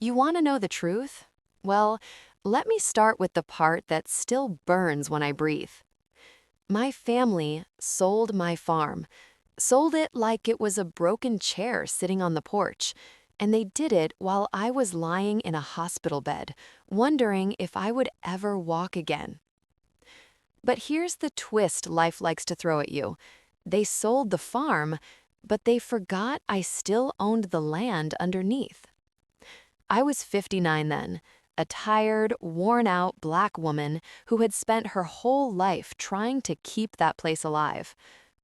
You want to know the truth? Well, let me start with the part that still burns when I breathe. My family sold my farm, sold it like it was a broken chair sitting on the porch, and they did it while I was lying in a hospital bed, wondering if I would ever walk again. But here's the twist life likes to throw at you. They sold the farm, but they forgot I still owned the land underneath. I was 59 then, a tired, worn-out Black woman who had spent her whole life trying to keep that place alive.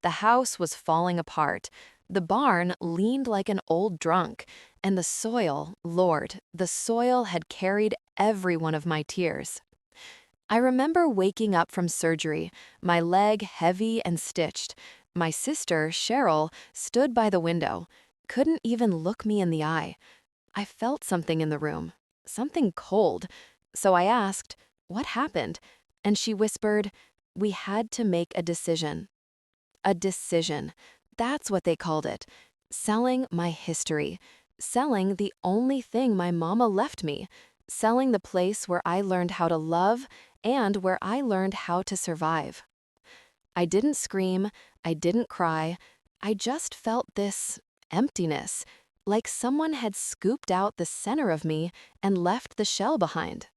The house was falling apart, the barn leaned like an old drunk, and the soil, Lord, the soil had carried every one of my tears. I remember waking up from surgery, my leg heavy and stitched. My sister, Cheryl, stood by the window, couldn't even look me in the eye. I felt something in the room, something cold. So I asked, "What happened?" And she whispered, "We had to make a decision." A decision. That's what they called it. Selling my history. Selling the only thing my mama left me. Selling the place where I learned how to love and where I learned how to survive. I didn't scream, I didn't cry, I just felt this emptiness, like someone had scooped out the center of me and left the shell behind.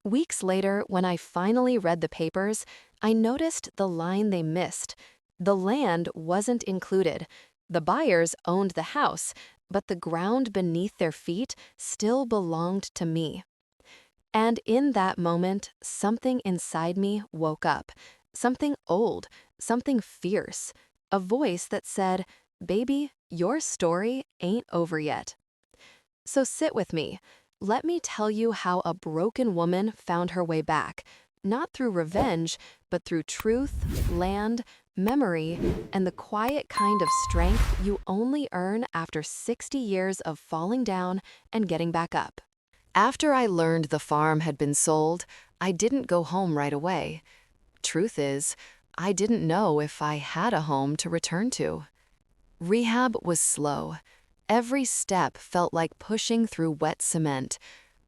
Weeks later, when I finally read the papers, I noticed the line they missed. The land wasn't included. The buyers owned the house, but the ground beneath their feet still belonged to me. And in that moment, something inside me woke up. Something old, something fierce. A voice that said, "Baby, your story ain't over yet." So sit with me. Let me tell you how a broken woman found her way back, not through revenge, but through truth, land, memory, and the quiet kind of strength you only earn after 60 years of falling down and getting back up. After I learned the farm had been sold, I didn't go home right away. Truth is, I didn't know if I had a home to return to. Rehab was slow. Every step felt like pushing through wet cement.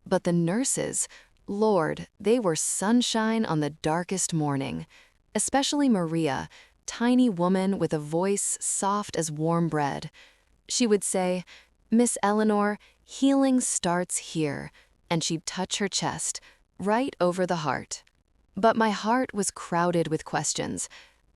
But the nurses, Lord, they were sunshine on the darkest morning. Especially Maria, tiny woman with a voice soft as warm bread. She would say, "Miss Eleanor, healing starts here," and she'd touch her chest, right over the heart. But my heart was crowded with questions.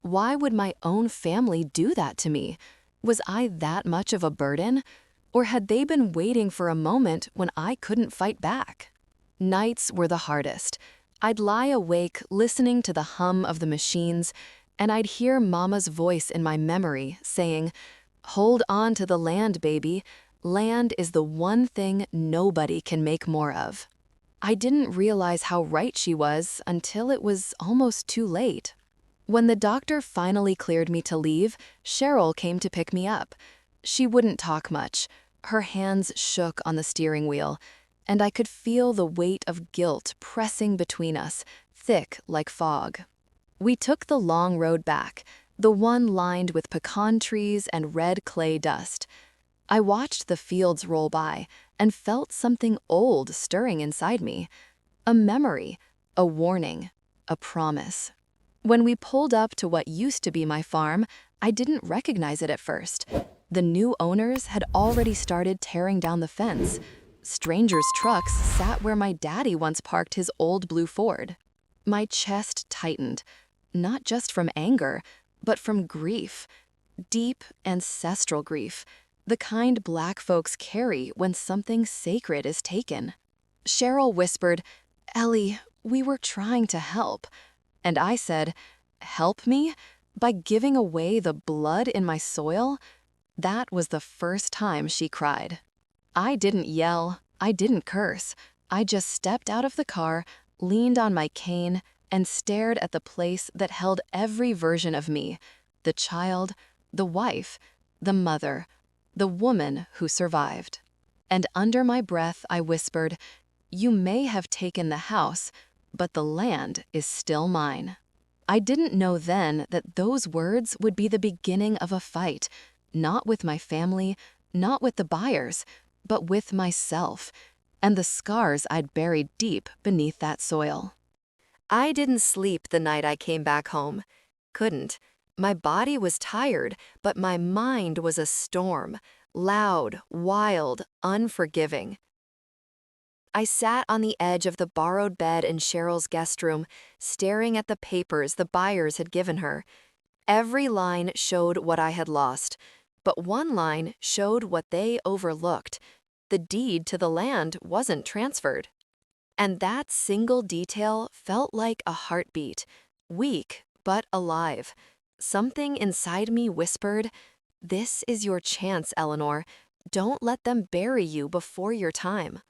Why would my own family do that to me? Was I that much of a burden? Or had they been waiting for a moment when I couldn't fight back? Nights were the hardest. I'd lie awake listening to the hum of the machines, and I'd hear Mama's voice in my memory saying, "Hold on to the land, baby. Land is the one thing nobody can make more of." I didn't realize how right she was until it was almost too late. When the doctor finally cleared me to leave, Cheryl came to pick me up. She wouldn't talk much. Her hands shook on the steering wheel, and I could feel the weight of guilt pressing between us, thick like fog. We took the long road back, the one lined with pecan trees and red clay dust. I watched the fields roll by and felt something old stirring inside me. A memory, a warning, a promise. When we pulled up to what used to be my farm, I didn't recognize it at first. The new owners had already started tearing down the fence. Strangers' trucks sat where my daddy once parked his old blue Ford. My chest tightened, not just from anger, but from grief. Deep, ancestral grief. The kind Black folks carry when something sacred is taken. Cheryl whispered, "Ellie, we were trying to help." And I said, "Help me? By giving away the blood in my soil?" That was the first time she cried. I didn't yell, I didn't curse. I just stepped out of the car, leaned on my cane, and stared at the place that held every version of me. The child, the wife, the mother, the woman who survived. And under my breath, I whispered, "You may have taken the house, but the land is still mine." I didn't know then that those words would be the beginning of a fight, not with my family, not with the buyers, but with myself. and the scars I'd buried deep beneath that soil. I didn't sleep the night I came back home. Couldn't. My body was tired, but my mind was a storm, loud, wild, unforgiving. I sat on the edge of the borrowed bed in Cheryl's guest room, staring at the papers the buyers had given her. Every line showed what I had lost, but one line showed what they overlooked. The deed to the land wasn't transferred. And that single detail felt like a heartbeat, weak but alive. Something inside me whispered, "This is your chance, Eleanor. Don't let them bury you before your time."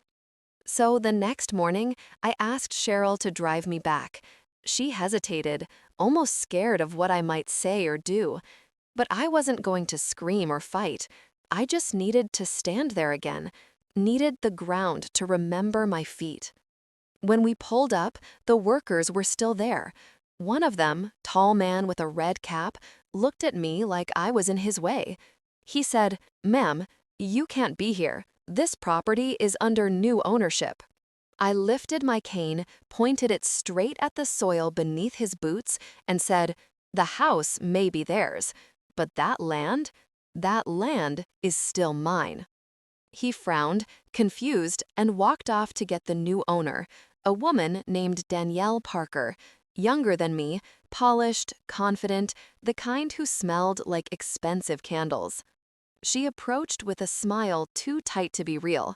So the next morning, I asked Cheryl to drive me back. She hesitated, almost scared of what I might say or do. But I wasn't going to scream or fight. I just needed to stand there again, needed the ground to remember my feet. When we pulled up, the workers were still there. One of them, tall man with a red cap, looked at me like I was in his way. He said, "Ma'am, you can't be here. This property is under new ownership." I lifted my cane, pointed it straight at the soil beneath his boots, and said, "The house may be theirs, but that land is still mine." He frowned, confused, and walked off to get the new owner, a woman named Danielle Parker, younger than me, polished, confident, the kind who smelled like expensive candles. She approached with a smile too tight to be real.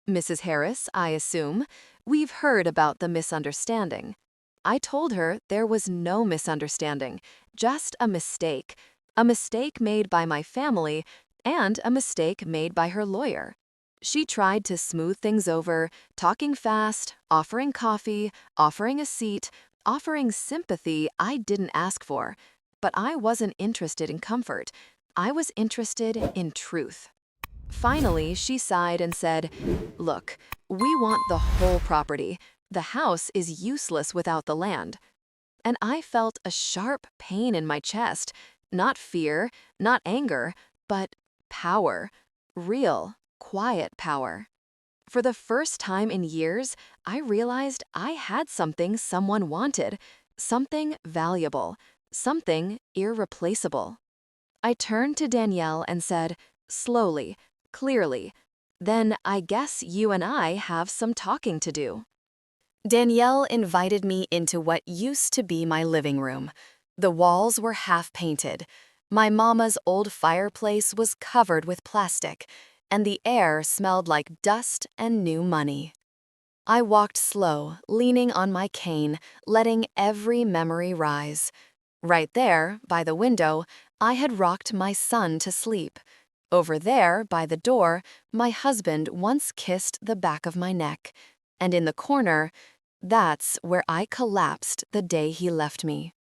"Mrs. Harris, I assume. We've heard about the misunderstanding." I told her there was no misunderstanding, just a mistake. A mistake made by my family and a mistake made by her lawyer. She tried to smooth things over, talking fast, offering coffee, offering a seat, offering sympathy I didn't ask for. But I wasn't interested in comfort. I was interested in truth. Finally, she sighed and said, "Look, we want the whole property. The house is useless without the land." And I felt a sharp pain in my chest, not fear, not anger, but power, real, quiet power. For the first time in years, I realized I had something someone wanted, something valuable, something irreplaceable. I turned to Danielle and said, slowly, clearly, "Then I guess you and I have some talking to do." Danielle invited me into what used to be my living room. The walls were half-painted. My mama's old fireplace was covered with plastic, and the air smelled like dust and new money. I walked slow, leaning on my cane, letting every memory rise. Right there, by the window, I had rocked my son to sleep. Over there, by the door, my husband once kissed the back of my neck. And in the corner, that's where I collapsed the day he left me.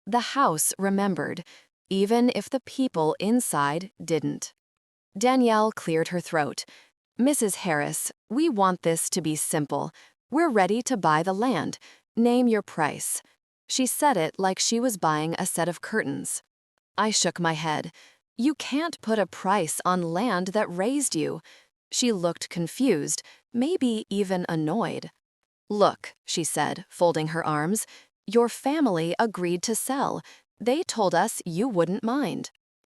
The house remembered, even if the people inside didn't. Danielle cleared her throat. "Mrs. Harris, we want this to be simple. We're ready to buy the land. Name your price." She said it like she was buying a set of curtains. I shook my head. "You can't put a price on land that raised you." She looked confused, maybe even annoyed. "Look," she said, folding her arms, "your family agreed to sell. They told us you wouldn't mind."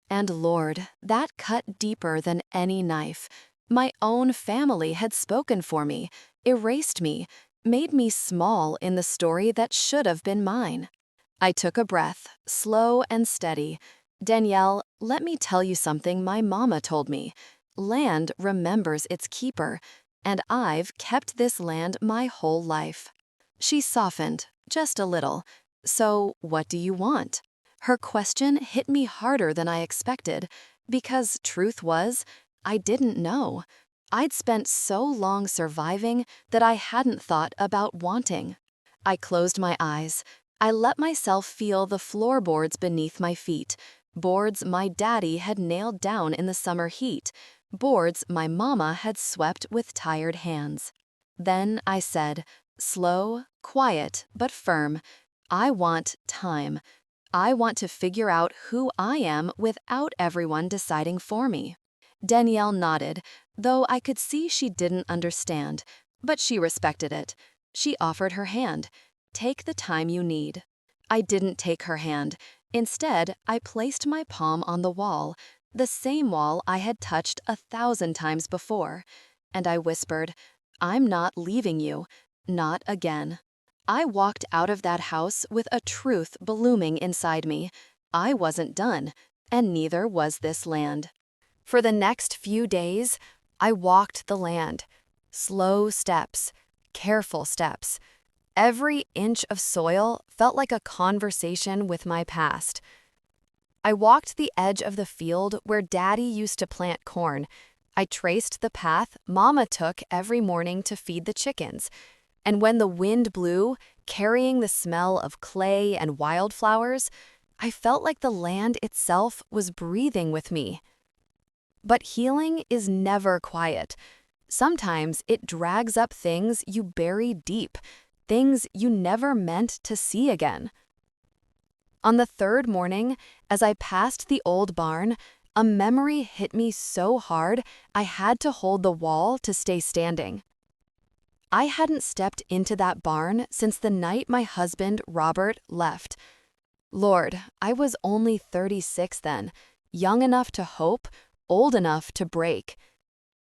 And Lord, that cut deeper than any knife. My own family had spoken for me, erased me, made me small in the story that should have been mine. I took a breath, slow and steady. "Danielle, let me tell you something my mama told me. Land remembers its keeper, and I've kept this land my whole life." She softened, just a little. "So, what do you want?" Her question hit me harder than I expected, because truth was, I didn't know. I'd spent so long surviving that I hadn't thought about wanting. I closed my eyes. I let myself feel the floorboards beneath my feet, boards my daddy had nailed down in the summer heat, boards my mama had swept with tired hands. Then I said, slow, quiet, but firm, "I want time. I want to figure out who I am without everyone deciding for me." Danielle nodded, though I could see she didn't understand. But she respected it. She offered her hand. Take the time you need. I didn't take her hand. Instead, I placed my palm on the wall, the same wall I had touched 1,000 times before, and I whispered, I'm not leaving you, not again. I walked out of that house with a truth blooming inside me. I wasn't done, and neither was this land. For the next few days, I walked the land. Slow steps, careful steps. Every inch of soil felt like a conversation with my past. I walked the edge of the field where Daddy used to plant corn. I traced the path Mama took every morning to feed the chickens. And when the wind blew, carrying the smell of clay and wildflowers, I felt like the land itself was breathing with me. But healing is never quiet. Sometimes it drags up things you bury deep, things you never meant to see again. On the third morning, as I passed the old barn, a memory hit me so hard I had to hold the wall to stay standing. I hadn't stepped into that barn since the night my husband, Robert, left. Lord, I was only 36 then, young enough to hope, old enough to break.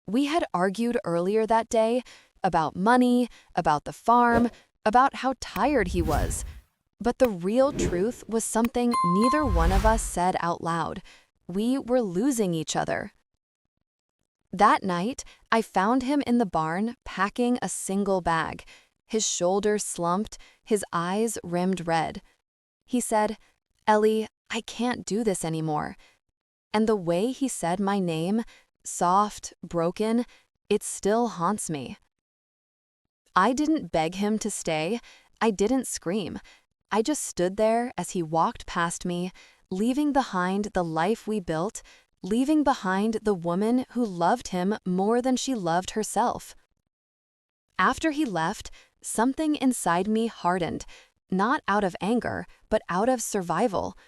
We had argued earlier that day about money, about the farm, about how tired he was. But the real truth was something neither one of us said out loud. We were losing each other. That night, I found him in the barn packing a single bag, his shoulders slumped, his eyes rimmed red. He said, Ellie, I can't do this anymore. And the way he said my name, soft, broken, it still haunts me. I didn't beg him to stay. I didn't scream. I just stood there as he walked past me, leaving behind the life we built, leaving behind the woman who loved him more than she loved herself. After he left, something inside me hardened, not out of anger, but out of survival.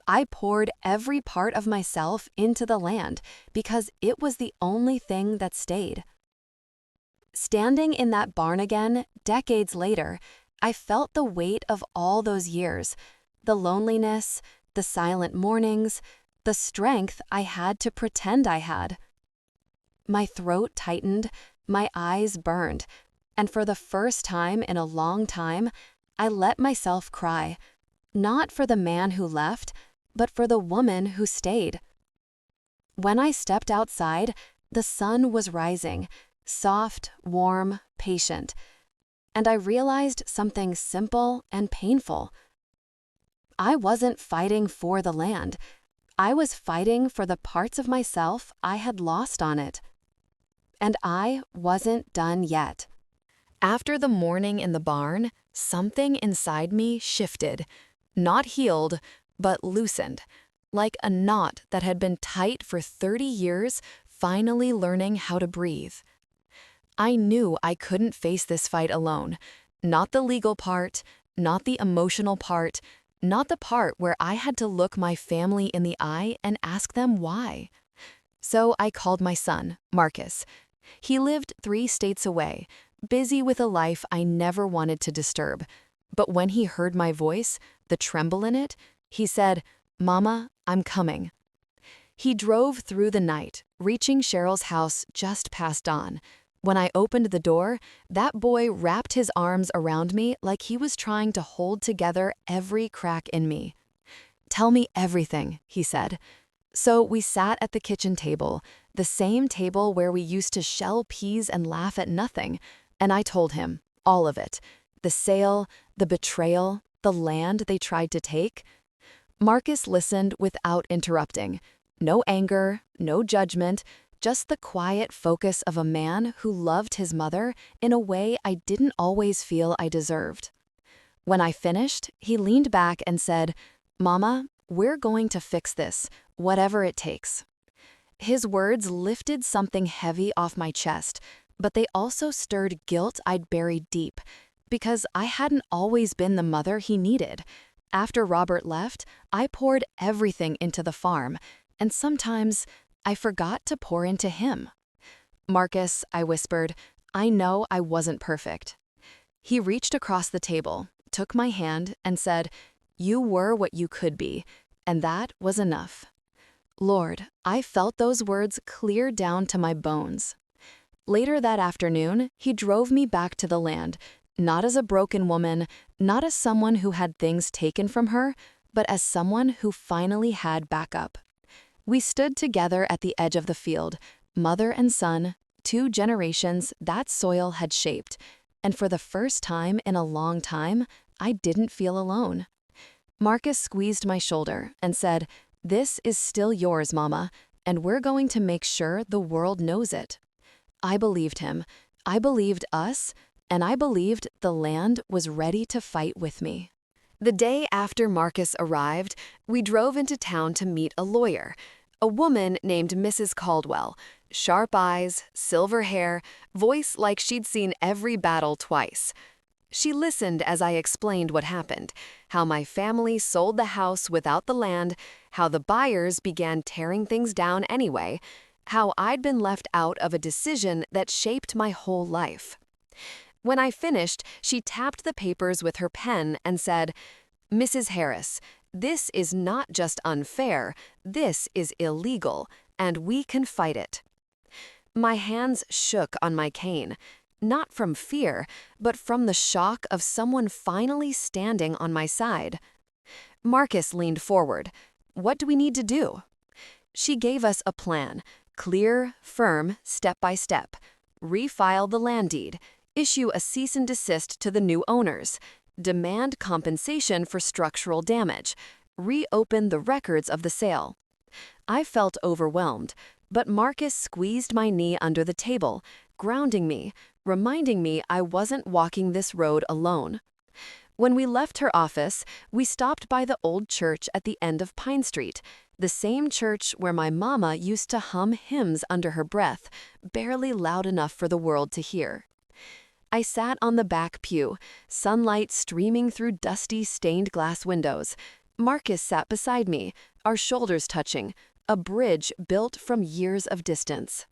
I poured every part of myself into the land because it was the only thing that stayed. Standing in that barn again, decades later, I felt the weight of all those years, the loneliness, the silent mornings, the strength I had to pretend I had. My throat tightened, my eyes burned, and for the first time in a long time, I let myself cry, not for the man who left, but for the woman who stayed. When I stepped outside, the sun was rising, soft, warm, patient, and I realized something simple and painful. I wasn't fighting for the land. I was fighting for the parts of myself I had lost on it. And I wasn't done yet. After the morning in the barn, something inside me shifted, not healed, but loosened, like a knot that had been tight for 30 years, finally learning how to breathe. I knew I couldn't face this fight alone, not the legal part, not the emotional part, not the part where I had to look my family in the eye and ask them why. So I called my son, Marcus. He lived 3 states away, busy with a life I never wanted to disturb. But when he heard my voice, the tremble in it, he said, "Mama, I'm coming." He drove through the night, reaching Cheryl's house just past dawn. When I opened the door, that boy wrapped his arms around me like he was trying to hold together every crack in me. "Tell me everything," he said. So we sat at the kitchen table, the same table where we used to shell peas and laugh at nothing, and I told him, all of it. The sale, the betrayal, the land they tried to take. Marcus listened without interrupting. No anger, no judgment, just the quiet focus of a man who loved his mother in a way I didn't always feel I deserved. When I finished, he leaned back and said, "Mama, we're going to fix this, whatever it takes." His words lifted something heavy off my chest, but they also stirred guilt I'd buried deep, because I hadn't always been the mother he needed. After Robert left, I poured everything into the farm, and sometimes I forgot to pour into him. "Marcus," I whispered, I know I wasn't perfect. He reached across the table, took my hand, and said, "You were what you could be, and that was enough." Lord, I felt those words clear down to my bones. Later that afternoon, he drove me back to the land, not as a broken woman, not as someone who had things taken from her, but as someone who finally had backup. We stood together at the edge of the field, mother and son, 2 generations that soil had shaped, and for the first time in a long time, I didn't feel alone. Marcus squeezed my shoulder and said, "This is still yours, Mama, and we're going to make sure the world knows it." I believed him, I believed us, and I believed the land was ready to fight with me. The day after Marcus arrived, we drove into town to meet a lawyer, a woman named Mrs. Caldwell, sharp eyes, silver hair, voice like she'd seen every battle twice. She listened as I explained what happened, how my family sold the house without the land, how the buyers began tearing things down anyway, how I'd been left out of a decision that shaped my whole life. When I finished, she tapped the papers with her pen and said, "Mrs. Harris, this is not just unfair, this is illegal, and we can fight it." My hands shook on my cane, not from fear, but from the shock of someone finally standing on my side. Marcus leaned forward. "What do we need to do?" She gave us a plan, clear, firm, step by step. Refile the land deed, issue a cease and desist to the new owners, demand compensation for structural damage, reopen the records of the sale. I felt overwhelmed, but Marcus squeezed my knee under the table, grounding me, reminding me I wasn't walking this road alone. When we left her office, we stopped by the old church at the end of Pine Street, the same church where my mama used to hum hymns under her breath, barely loud enough for the world to hear. I sat on the back pew, sunlight streaming through dusty, stained glass windows. Marcus sat beside me, our shoulders touching, a bridge built from years of distance.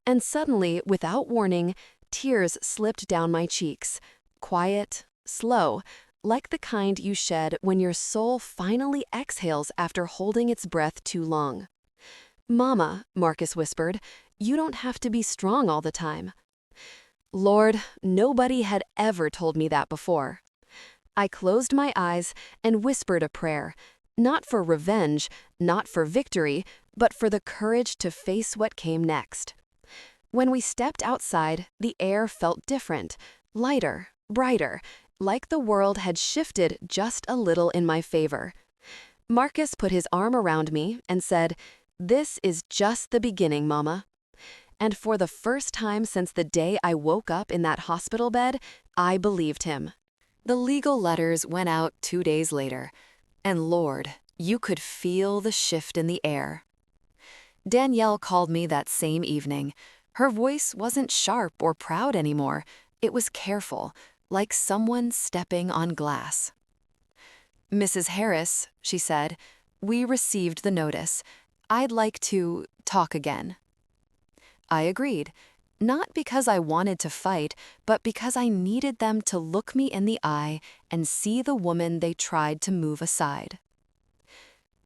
And suddenly, without warning, tears slipped down my cheeks, quiet, slow, like the kind you shed when your soul finally exhales after holding its breath too long. "Mama," Marcus whispered, "you don't have to be strong all the time." Lord, nobody had ever told me that before. I closed my eyes and whispered a prayer, not for revenge, not for victory, but for the courage to face what came next. When we stepped outside, the air felt different, lighter, brighter, like the world had shifted just a little in my favor. Marcus put his arm around me and said, "This is just the beginning, Mama." And for the first time since the day I woke up in that hospital bed, I believed him. The legal letters went out 2 days later, and Lord, you could feel the shift in the air. Danielle called me that same evening. Her voice wasn't sharp or proud anymore. It was careful, like someone stepping on glass. "Mrs. Harris," she said, "we received the notice. I'd like to talk again." I agreed, not because I wanted to fight, but because I needed them to look me in the eye and see the woman they tried to move aside.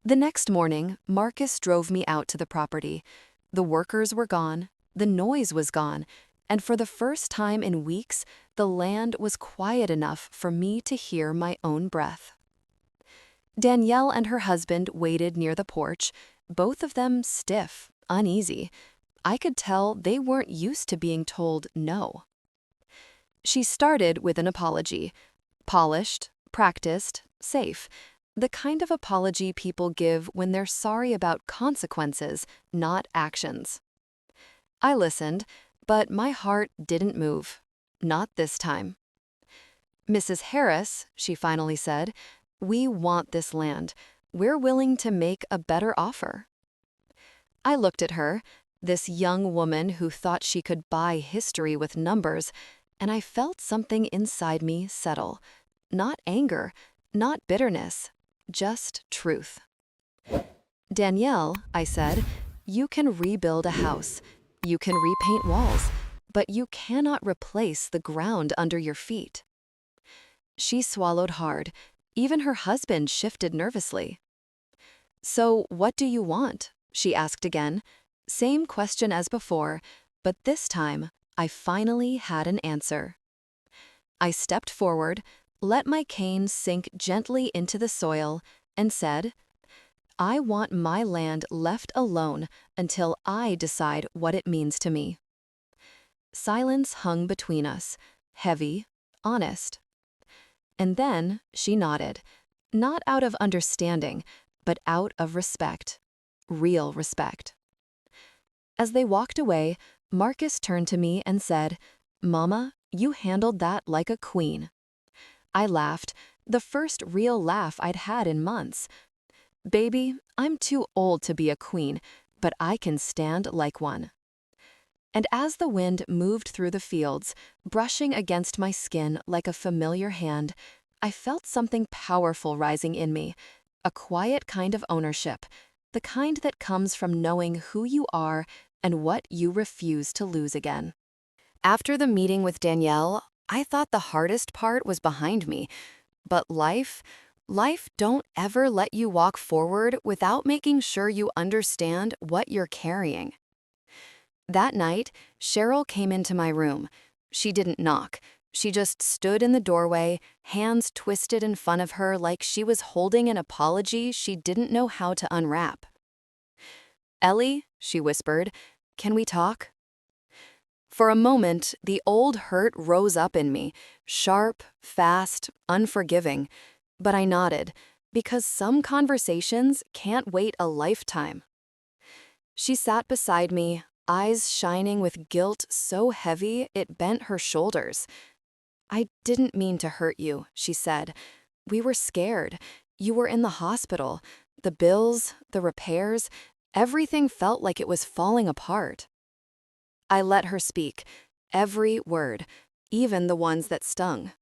The next morning, Marcus drove me out to the property. The workers were gone, the noise was gone, and for the first time in weeks, the land was quiet enough for me to hear my own breath. Danielle and her husband waited near the porch, both of them stiff, uneasy. I could tell they weren't used to being told no. She started with an apology. Polished, practiced, safe. The kind of apology people give when they're sorry about consequences, not actions. I listened, but my heart didn't move. Not this time. "Mrs. Harris," she finally said, "we want this land. We're willing to make a better offer." I looked at her, this young woman who thought she could buy history with numbers, and I felt something inside me settle. Not anger, not bitterness, just truth. "Danielle," I said, "you can rebuild a house. You can repaint walls. but you cannot replace the ground under your feet." She swallowed hard. Even her husband shifted nervously. "So what do you want?" she asked again. Same question as before, but this time I finally had an answer. I stepped forward, let my cane sink gently into the soil, and said, "I want my land left alone until I decide what it means to me." Silence hung between us, heavy, honest. And then she nodded, not out of understanding, but out of respect. Real respect. As they walked away, Marcus turned to me and said, "Mama, you handled that like a queen." I laughed, the first real laugh I'd had in months. "Baby, I'm too old to be a queen, but I can stand like one." And as the wind moved through the fields, brushing against my skin like a familiar hand, I felt something powerful rising in me, a quiet kind of ownership, the kind that comes from knowing who you are and what you refuse to lose again. After the meeting with Danielle, I thought the hardest part was behind me, but life don't ever let you walk forward without making sure you understand what you're carrying. That night, Cheryl came into my room. She didn't knock. She just stood in the doorway, hands twisted in front of her like she was holding an apology she didn't know how to unwrap. "Ellie," she whispered, "can we talk?" For a moment, the old hurt rose up in me, sharp, fast, unforgiving. But I nodded, because some conversations can't wait a lifetime. She sat beside me, eyes shining with guilt so heavy it bent her shoulders. "I didn't mean to hurt you," she said. "We were scared. You were in the hospital. The bills, the repairs, everything felt like it was falling apart." I let her speak, every word, even the ones that stung.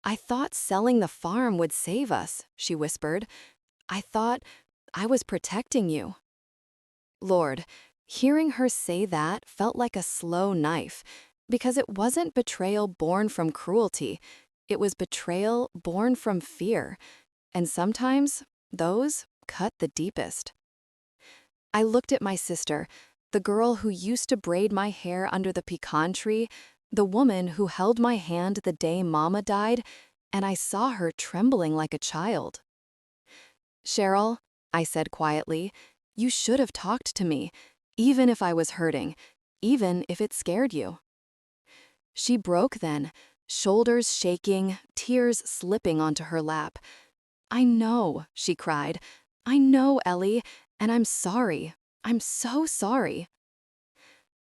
"I thought selling the farm would save us," she whispered. "I thought I was protecting you." Lord, hearing her say that felt like a slow knife, because it wasn't betrayal born from cruelty. It was betrayal born from fear, and sometimes those cut the deepest. I looked at my sister, the girl who used to braid my hair under the pecan tree, the woman who held my hand the day Mama died, and I saw her trembling like a child. "Cheryl," I said quietly, "you should have talked to me, even if I was hurting, even if it scared you." She broke then, shoulders shaking, tears slipping onto her lap. "I know," she cried. "I know, Ellie, and I'm sorry. I'm so sorry."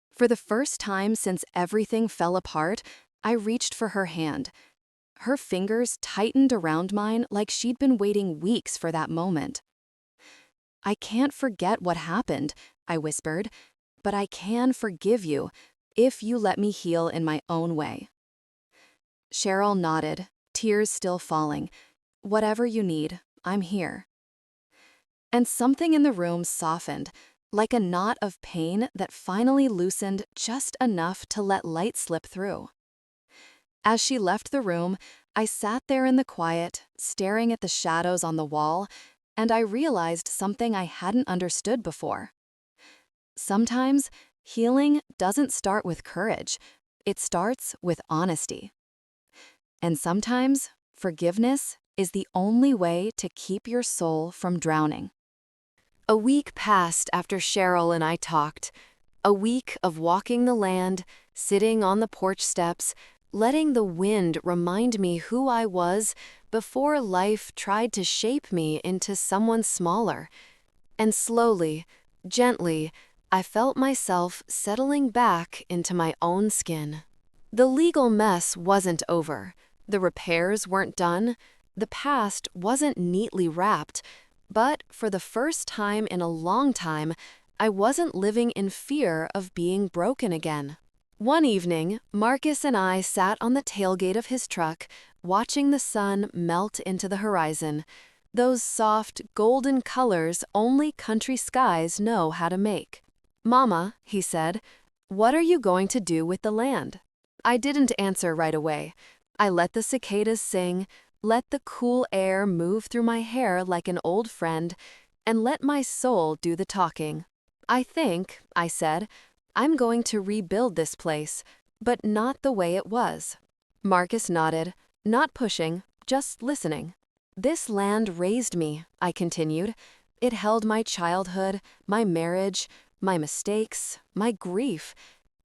For the first time since everything fell apart, I reached for her hand. Her fingers tightened around mine like she'd been waiting weeks for that moment. "I can't forget what happened," I whispered, "but I can forgive you if you let me heal in my own way." Cheryl nodded, tears still falling. "Whatever you need, I'm here." And something in the room softened, like a knot of pain that finally loosened just enough to let light slip through. As she left the room, I sat there in the quiet, staring at the shadows on the wall, and I realized something I hadn't understood before. Sometimes, healing doesn't start with courage. It starts with honesty. And sometimes, forgiveness is the only way to keep your soul from drowning. A week passed after Cheryl and I talked. A week of walking the land, sitting on the porch steps, letting the wind remind me who I was before life tried to shape me into someone smaller. And slowly, gently, I felt myself settling back into my own skin. The legal mess wasn't over. The repairs weren't done. The past wasn't neatly wrapped. But for the first time in a long time, I wasn't living in fear of being broken again. One evening, Marcus and I sat on the tailgate of his truck, watching the sun melt into the horizon. Those soft, golden colors only country skies know how to make. "Mama," he said, "What are you going to do with the land?" I didn't answer right away. I let the cicadas sing, let the cool air move through my hair like an old friend, and let my soul do the talking. "I think," I said, "I'm going to rebuild this place, but not the way it was." Marcus nodded, not pushing, just listening. "This land raised me," I continued. "It held my childhood, my marriage, my mistakes, my grief,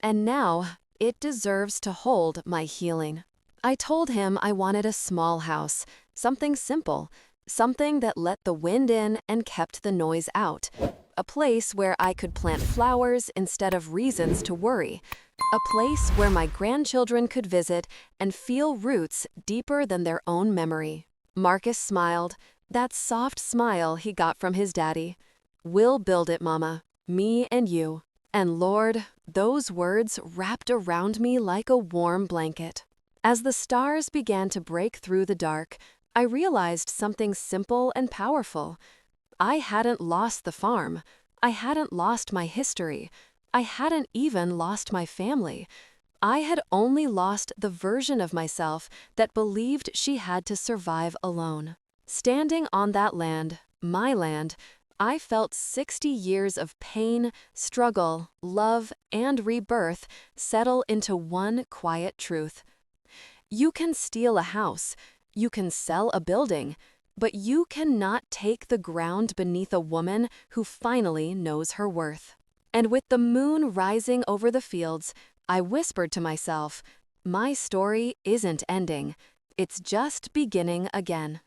and now it deserves to hold my healing." I told him I wanted a small house, something simple, something that let the wind in and kept the noise out. A place where I could plant flowers instead of reasons to worry. A place where my grandchildren could visit and feel roots deeper than their own memory. Marcus smiled, that soft smile he got from his daddy. "We'll build it, Mama. Me and you." And Lord, those words wrapped around me like a warm blanket. As the stars began to break through the dark, I realized something simple and powerful. I hadn't lost the farm. I hadn't lost my history. I hadn't even lost my family. I had only lost the version of myself that believed she had to survive alone. Standing on that land, my land, I felt 60 years of pain, struggle, love, and rebirth settle into one quiet truth. You can steal a house, you can sell a building, but you cannot take the ground beneath a woman who finally knows her worth. And with the moon rising over the fields, I whispered to myself, my story isn't ending, it's just beginning again.